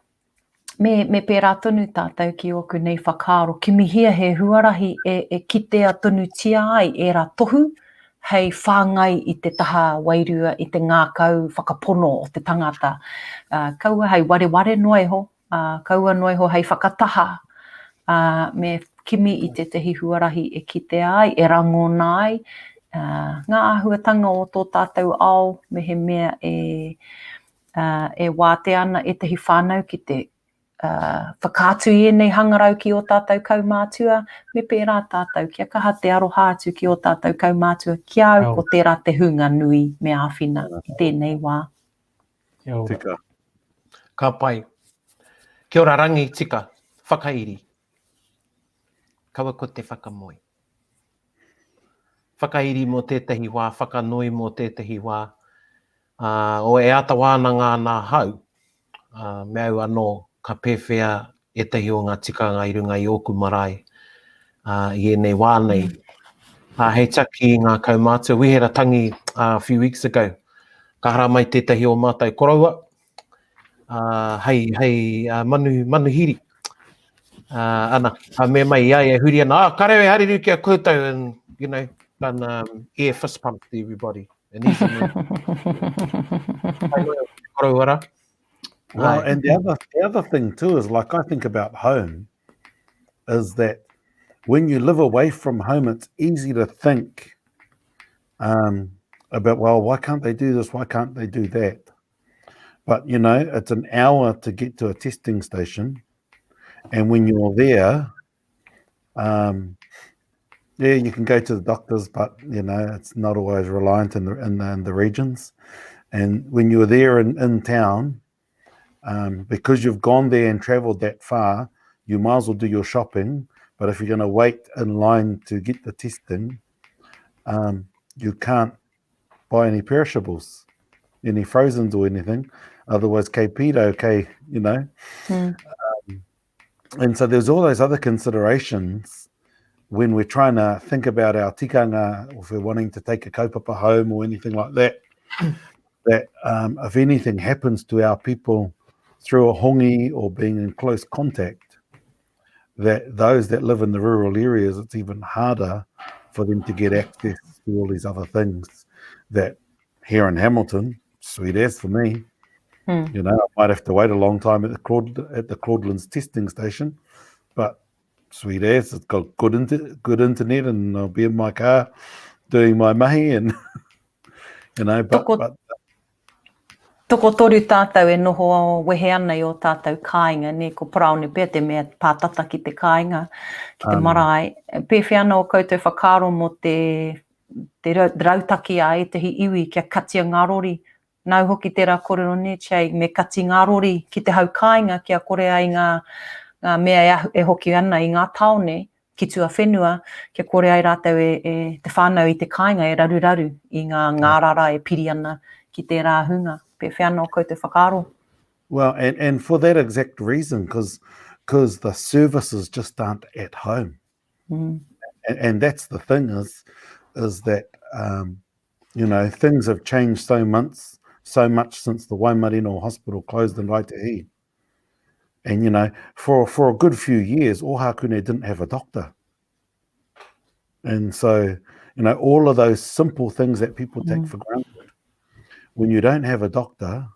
me pērā tonu tātou ki oku nei whakaaro, ki mihia he huarahi e kitea tonu tia ai e rā tohu, hei whāngai i te taha wairua, i te ngākau whakapono o te tangata. Kaua hei ware noe ho, kaua noe ho hei whakataha, me kimi i te tehi huarahi e kitea ai, e rangona ai, ngā āhuatanga o tō tātou ao, me he mea e wāte ana e tehi whānau ki te whakātu i nei hangarau ki o tātou kaumātua, me pērā tātou, kia kaha te aroha atu ki o tātou kaumātua, kia au ko tērā te hunga nui me āwhina i tēnei wā. Tika. Ka pai. Kia ora rangi tika, whakairi. Kaua ko te whakamoi. Whakairi mō tētahi wā, whakanoi mō tētahi wā. O e ata wānanga nā hau, me au anō, ka pēwhea e tehi o ngā tikanga i runga i oku marae i enei wānei. Hei taki i ngā kaumātua, wihera tangi a few weeks ago, ka hara mai tētahi o mātai koraua, hei manuhiri. Ana, me mai ai e huri ana, karewe hariru kia koutou, and, you know, done air fist pump to everybody. And he's in koraua. Well, and the other thing too is, like, I think about home, is that when you live away from home, it's easy to think about, well, why can't they do this? Why can't they do that? But, you know, it's an hour to get to a testing station. And when you're there, yeah, you can go to the doctors, but, you know, it's not always reliant in the regions. And when you're there in town, because you've gone there and travelled that far, you might as well do your shopping. But if you're going to wait in line to get the testing, you can't buy any perishables, any frozens or anything. Otherwise, you know. And so there's all those other considerations when we're trying to think about our tikanga, or if we're wanting to take a kaupapa home or anything like that, that if anything happens to our people through a hongi or being in close contact, that those that live in the rural areas, it's even harder for them to get access to all these other things that here in Hamilton, sweet as for me, you know, I might have to wait a long time at the Claudelands testing station, but sweet as, it's got good internet, and I'll be in my car doing my mahi, and, you know, but Toko toru tātou e noho wehe ana i o tātou kāinga, ne ko Paraone pēr te mea pātata ki te kāinga, ki te marae. Pēwhi ana o koutou whakaaro mo te rautaki a e tehi iwi kia katia ngā rori. Nau hoki tērā kōrero nēchei, me kati ngā rori ki te hau kāinga, kia kore ai ngā mea e hoki ana i ngā taone, ki tua whenua, kia kore ai rātou te whānau i te kāinga e raru i ngā rara e piri ana ki tērā hunga. Well, and for that exact reason, because the services just aren't at home. And that's the thing is that, you know, things have changed so much since the Waimarino Hospital closed in Raitahi. And, you know, for a good few years, Ohakune didn't have a doctor. And so, you know, all of those simple things that people take for granted, when you don't have a doctor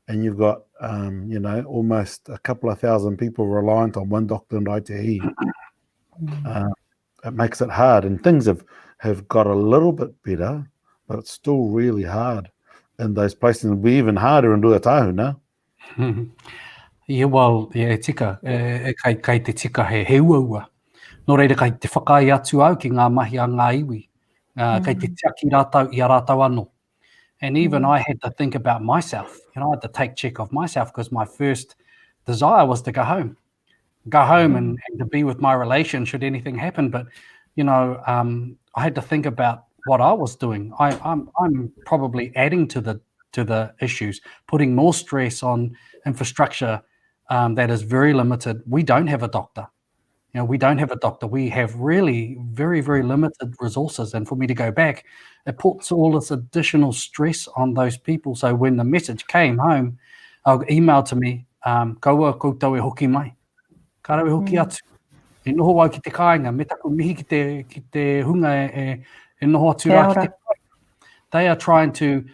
and you've got, you know, almost a couple of thousand people reliant on one doctor in Raitahi, it makes it hard. And things have got a little bit better, but it's still really hard in those places. It'll be even harder in Ruatahu now. Yeah, well, yeah, tika, kai te tika he uaua. Nō reira kai te whakai atu au ki ngā mahi a ngā iwi. Kai te tia ki rātau i a rātau anō. And even I had to think about myself. You know, I had to take check of myself because my first desire was to go home and to be with my relation should anything happen. But, you know, I had to think about what I was doing. I'm probably adding to the issues, putting more stress on infrastructure that is very limited. We don't have a doctor. You know, we don't have a doctor. We have really very, very limited resources. And for me to go back, it puts all this additional stress on those people. So when the message came home, emailed to me, kaua koutou e hoki mai. Kara e hoki atu. E noho wau ki te kāinga, me taku mihi ki te hunga e noho atu rā ki te kāinga. They are trying to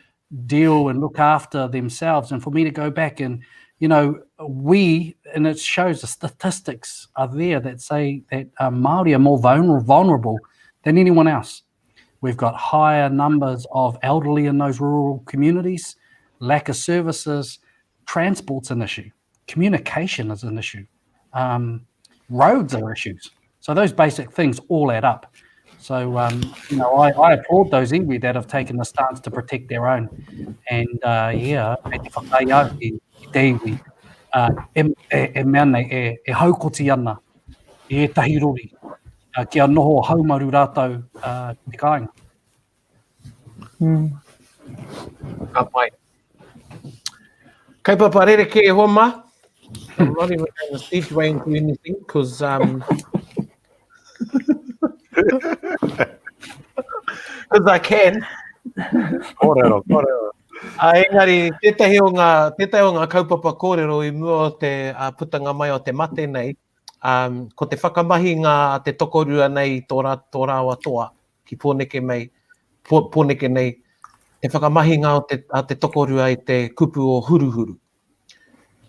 deal and look after themselves. And for me to go back and, you know, and it shows the statistics are there that say that Māori are more vulnerable than anyone else. We've got higher numbers of elderly in those rural communities, lack of services, transport's an issue, communication is an issue, roads are issues. So those basic things all add up. So, you know, I applaud those iwi that have taken the stance to protect their own. And, yeah, e te whakai au i te iwi. E mea nei, e haukoti ana, e tahi rori, kia noho haumaru rātau ki te kāinga. Ka pai. Kai papa rere ke e hoa mā. I'm not even going to segue into anything because I can. Kōrero. Engari, tētahi o ngā kaupapa kōrero I mua o te putanga mai o te mate nei, ko te whakamahi ngā te tokorua nei tō rāua toa ki pōneke nei, te whakamahi ngā o te tokorua I te kupu o huruhuru.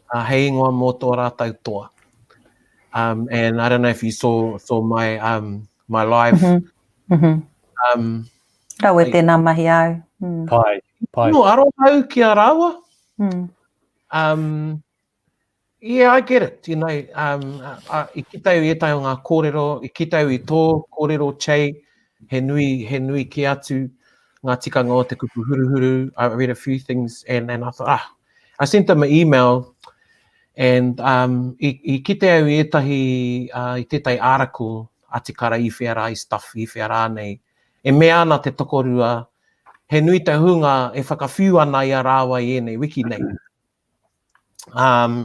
Hei ingoa mō tō rātau toa. And I don't know if you saw my my live. Rau e tēnā mahi au. Pai. No, aro hau ki a rāua. Yeah, I get it. You know, I kitau I tai o ngā kōrero, I kitau I tō kōrero chei, he nui ki atu ngā tikanga o te kupu huruhuru. I read a few things and I thought, I sent them an email and I kite au I tētai article atikara I whiara I stuff I whiara nei. E mea ana te tokorua, he nui te hunga e whakawhiu ana I a rāua I nei, wiki nei.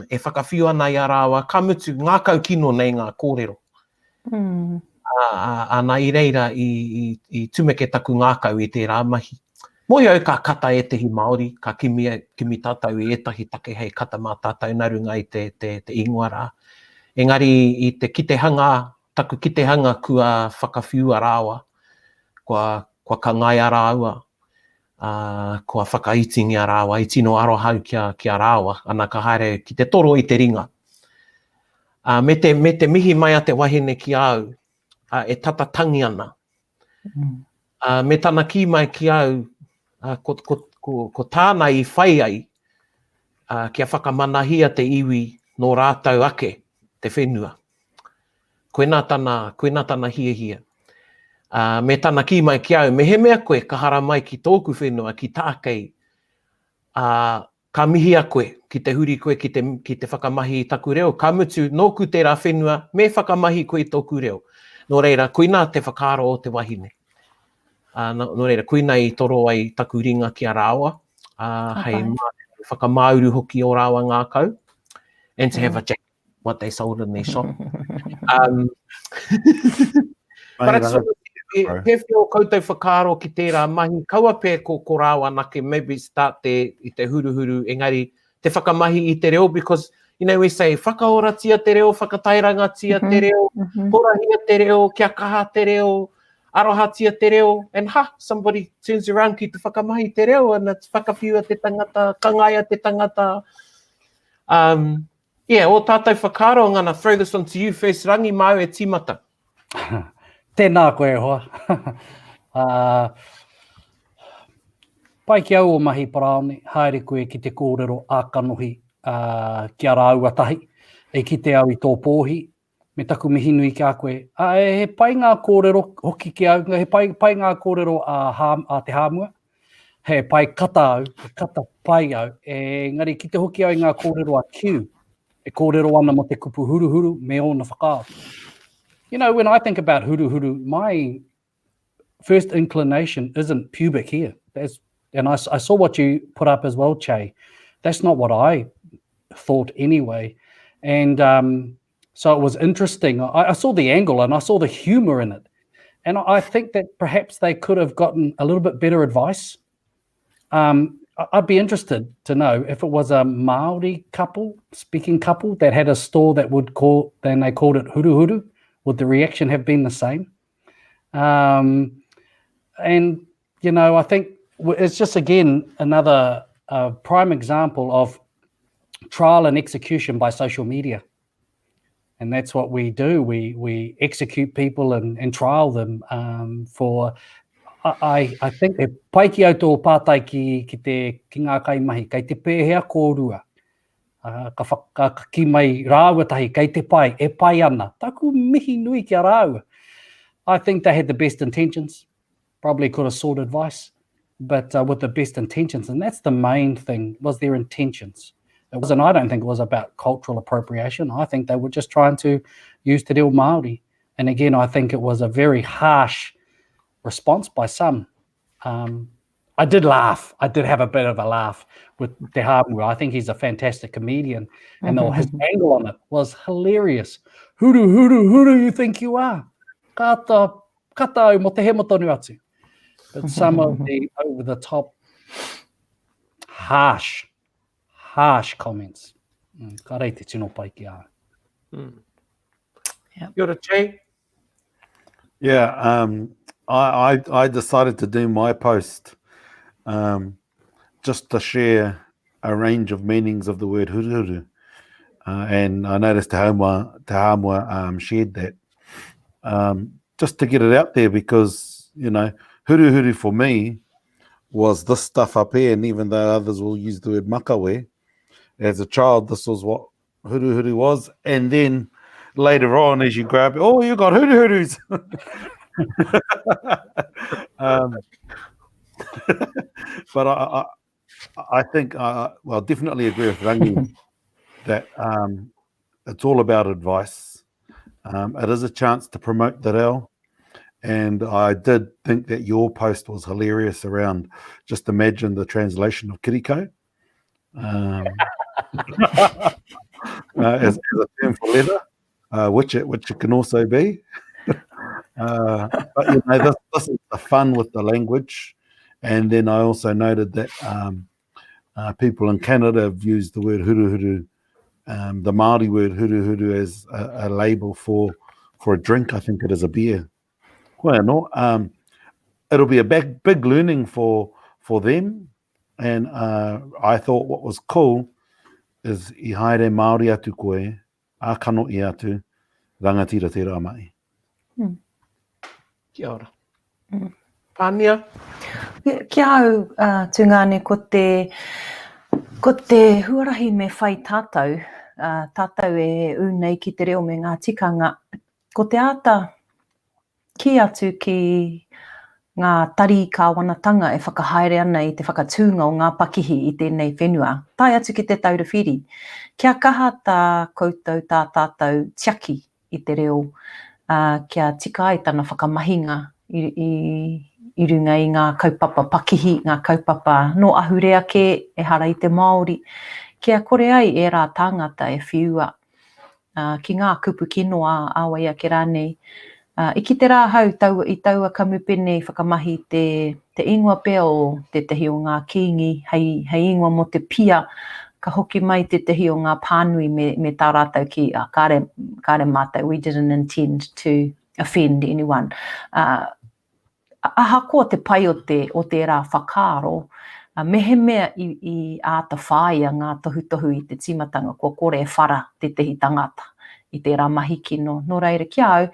E whakawhiu ana I a rāua, ka mutu ngā kau kino nei ngā kōrero. Ana I reira I tumeke taku ngā kau I te rāmahi. Moi au ka kata e tehi Māori, ka kimi tātou I etahi take hei kata mā tātou narunga I te ingoa rā. Engari I te taku kitehanga kua whakawhiu a rāua, kua ka ngai a rāua, kua whakaitingi a rāua, I tino arohau ki a rāua, ana ka haere ki te toro I te ringa. Me te mihi mai a te wahine ki au, e tatatangi ana. Me tana ki mai ki au, ko tāna I whai ai, kia whakamanahia te iwi no rātau ake, te whenua. Koe nā tana hia. Me tana ki mai ki au, me he mea koe ka hara mai ki tōku whenua, ki tākei, ka mihi a koe, ki te huri koe, ki te whakamahi I taku reo, ka mutu nōku tērā whenua, me whakamahi koe I tōku reo. Nō reira, koina te whakaaro o te wahine. Nō reira, koina I toro ai taku ringa ki a rāua, hei whakamauru hoki o rāua ngā kau, and to have a jacket, what they sold in their shop. But it's sort of, he whio koutou whakaaro ki tērā mahi, kaua pē ko rāwa nake, maybe start i te huru, engari, te whakamahi i te reo, because, you know, we say, whakaoratia te reo, whakatairangatia te reo, porahia te reo, kia kaha te reo, arohatia te reo, and somebody turns around ki te whakamahi te reo, and it's whakawhiua te tangata, kangaia te tangata. Yeah, o tātou whakaaro, I'm going to throw this on to you first, Rangi, mau e tīmata. Tēnā koe hoa. Pai ki au o mahi Paraone, haere koe ki te kōrero ākanohi ki ara auatahi, e ki te au i tō pōhi, me taku mihinui ki a koe. He pai ngā kōrero hoki ki au, he pai ngā kōrero a te hāmua, he pai kata au, kata pai au, ngari ki te hoki au i ngā kōrero a Q, e kōrero ana mo te kupu huru, me ona whakao. You know, when I think about huru, my first inclination isn't pubic here. And I saw what you put up as well, Che. That's not what I thought anyway. And so it was interesting. I saw the angle and I saw the humor in it. And I think that perhaps they could have gotten a little bit better advice. I'd be interested to know if it was a Māori speaking couple that had a store that then they called it huru, would the reaction have been the same? And, you know, I think it's just, again, another prime example of trial and execution by social media. And that's what we do. We execute people and trial them for... I think e pai ki au tō pātai ki ngā kaimahi, kei te pēhea kōrua. Ki mai rāwatahi, kei te pai, e pai ana. Taku mihi nui ki a rāua. I think they had the best intentions. Probably could have sought advice, but with the best intentions. And that's the main thing, was their intentions. I don't think it was about cultural appropriation. I think they were just trying to use te reo Māori. And again, I think it was a very harsh response by some. I did laugh. I did have a bit of a laugh with Te Hāmua. I think he's a fantastic comedian. And his angle on it was hilarious. Huru, you think you are? Kata au mo te he motonu atu. But some of the over-the-top, harsh comments. Ka rei te tino pai ki a. You're Che? Yeah, I decided to do my post just to share a range of meanings of the word huru. And I noticed Te Hāmua shared that. Just to get it out there, because, you know, huru for me was this stuff up here, and even though others will use the word makawe, as a child, this was what huru was. And then later on, as you grow up, oh, you got hurus. But I think, well, definitely agree with Rangi that it's all about advice. It is a chance to promote the reo. And I did think that your post was hilarious around, just imagine the translation of kiriko as a term for leather, which it can also be. But, you know, this is the fun with the language. And then I also noted that people in Canada have used the word huru, the Māori word huru as a label for a drink. I think it is a beer. Well, no, it'll be a big learning for them. And I thought what was cool is I haere Māori atu koe, a kano I atu, rangatira te rā mai. Kia ora. Pānia? Kia au, tūngane, ko te huarahi me whai tātou. Tātou e unei ki te reo me ngā tikanga. Ko te ata ki atu ki ngā tari kāwanatanga e whakahaere ana I te whakatūnga o ngā pakihi I tēnei whenua. Tai atu ki te taurewhiri. Kia kaha tā koutou tā tātou tiaki I te reo. Kia tika ai tana whakamahinga I runga I ngā kaupapa pakihi, ngā kaupapa no ahurea ke e hara I te Māori. Kia kore ai e rā tāngata e whiua. Ki ngā kupu kinoa āwaia ke rānei. I ki te rāhau i taua kamupene whakamahi te ingoa pea o te tehi o ngā kingi, hei ingoa mo te pia, ka hoki mai te tehi o ngā pānui me tā rātau ki kāre mātou. We didn't intend to offend anyone. Aha ko te pai o te rā whakaaro, mehe mea i āta whāia ngā tohu i te timatanga, kua kore e whara te tehi tangata i te rā mahi kino. Nō reira ki au,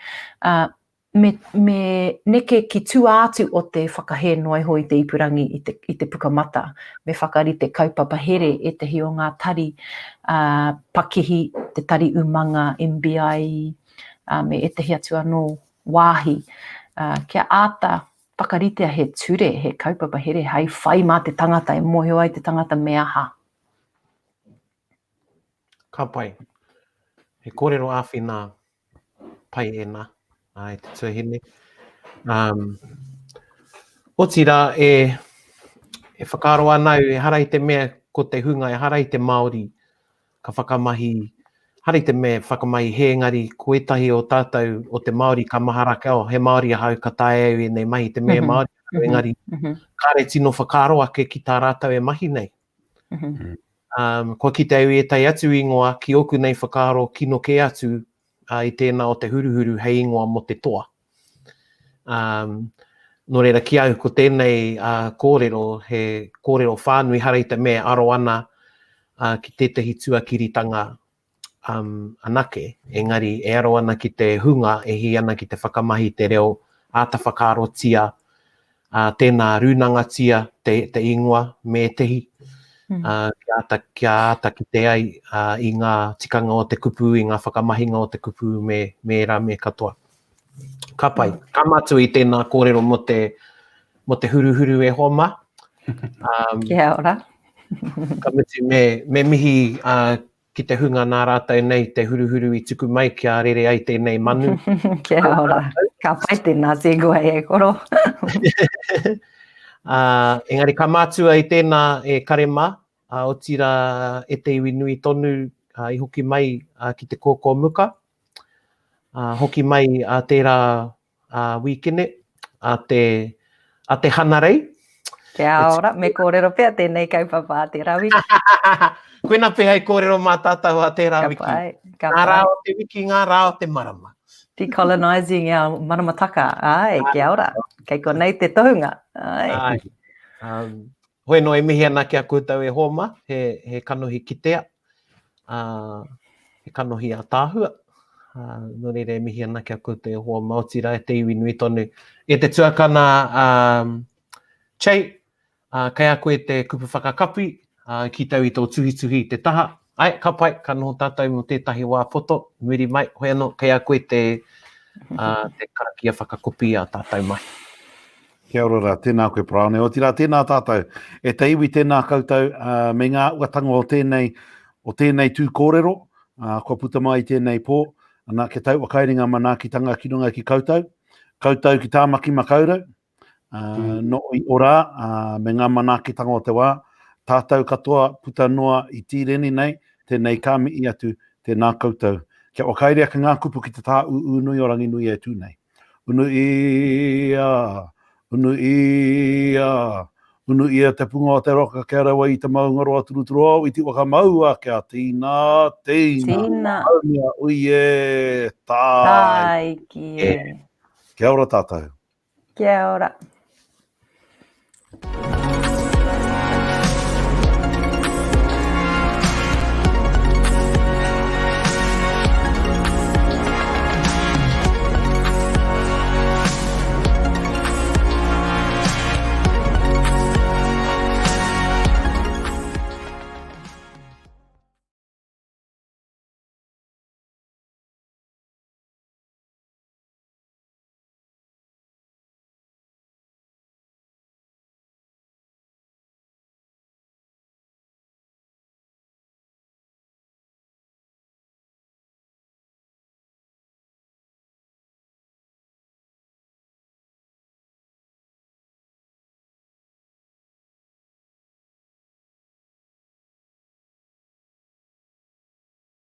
me neke ki tū ātu o te whakahe noe hoi te ipurangi i te pukamata, me whakarite kaupapa here e tehi o ngā tari pakihi, te tari umanga, MBI, me e tehi atu anō wāhi. Kia āta whakaritea he ture, he kaupapa here, hei whai mā te tangata, e mohio ai te tangata me aha. Ka pai. He kōrero āwhina pai e nā, e te tuahine. Oti rā e whakaaro anau, e harai te mea ko te hunga, e harai te Māori, ka whakamahi, harai te mea whakamahi he engari, ko etahi o tātou o te Māori ka maharaka o, he Māori ahau ka tae au e nei mahi, te mea Māori, engari, kāre tino whakaaro ake ki tā rātau e mahi nei. Kua ki te au e tai atu ingoa, ki oku nei whakaaro kino ke atu i tēnā o te huruhuru hei ingoa mo te toa. Nō reira ki au ko tēnei kōrero, he kōrero whānui harai te mea aro ana ki tētahi tuakiritanga anake. Engari e aro ana ki te hunga, e hi ana ki te whakamahi te reo āta whakaaro tia, tēnā rūnanga tia te ingoa me tehi. Kia ata ki te ai i ngā tikanga o te kupu, i ngā whakamahinga o te kupu me rā me katoa. Ka pai, ka matu i tēnā kōrero mo te huruhuru e homa. Kia ora. Ka matu me mihi ki te hunga nā rātau nei, te huruhuru i tuku mai kia rere ai tēnei manu. Kia ora. Ka pai tēnā segua e koro. Engari ka mātua i tēnā e karema, o tira e te iwi nui tonu i hoki mai ki te Kōkōmuka, hoki mai tērā wikene, a te hanarei. Kia ora, me kōrero pia tēnei kaupapa a te rawi. Koena pēhai kōrero mā tātou a tērā wiki. Ka Ngā rā o te wiki, ngā rā o te marama. Decolonising our maramataka. Ai, kia ora. Kei konei te tohunga. Ai. Hoi no e mihi ana kia kūtau e homa, he kanohi kitea, he kanohi a tāhua. Nō reira e mihi ana kia kūtau e homa, o tira e te iwi nui tonu. E te tuakana Chei, kai a koe te kupu whakakapi, ki tau i tō tuhituhi te taha. Ai, ka pai, ka noho tātou mo tētahi wā poto, muri mai, hoi anō, kai a koe te karakia whakakopi a tātou mai. Kia ora rā, tēnā koe Paraone. O tira, tēnā tātou. E te iwi tēnā koutou me ngā uatanga o tēnei tū kōrero, kua puta mai tēnei pō, ana ke tau wakairinga mana ki tanga kinunga ki koutou. Koutou ki tāmaki makaurau, no i ora, me ngā mana ki tanga o te wā, tātou katoa puta noa i tīreni nei, tēnei kāmi i atu tēnā koutou. Kia wakairia ka ngā kupu ki te tā unui o rangi nui e tū nei. Unu ia te punga o te roka kia rawa i te maungaroa turuturu au, i ti waka maua kia tīna. Aumia uie, tai kie. Kia ora tātou. Kia ora.